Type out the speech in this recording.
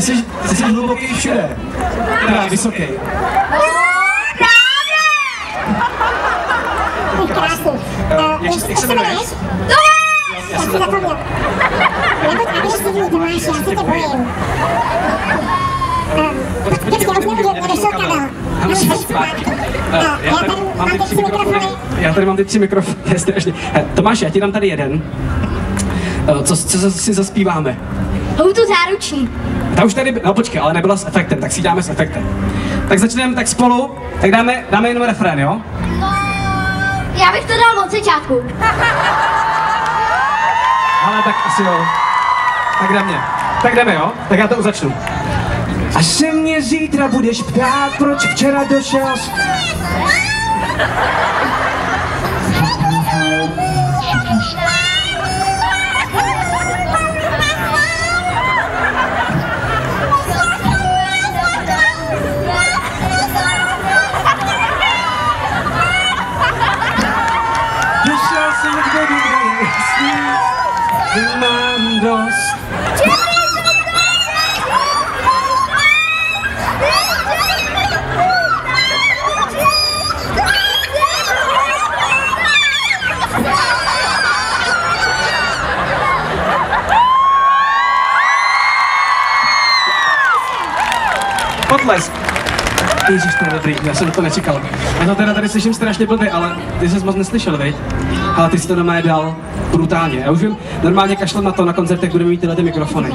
Ty jsi hluboký všude. Teda vysoký. Jak se jmenuješ? Já jsem zapomněl. Nebuď agresivní, Tomáši, já se tě bojím. Počkej, už nebudu, nedošel kabel. Já tady mám ty 3 mikrofony, je strašně. Tomáši, já ti dám tady jeden. Co si zaspíváme? Houtu záruční. Ta už tady, no počkej, ale nebyla s efektem, tak si ji dáme s efektem. Tak začneme tak spolu, tak dáme jenom refrén, jo? No, já bych to dal od začátku. Ale tak asi jo. Tak jdeme, jo? Tak já to už začnu. Až se mě zítra budeš ptát, proč včera došel došel jsem k bodu, kde je jasný, mám dost. Potlesk. Ježiš, to je dobrý, já jsem to nečekal. Já to teda tady slyším strašně blbě, ale ty jsi moc neslyšel, viď? Ale ty jsi to doma dal brutálně. Já už vím, normálně kašlem na to, na koncertech budeme mít tyhle ty mikrofony.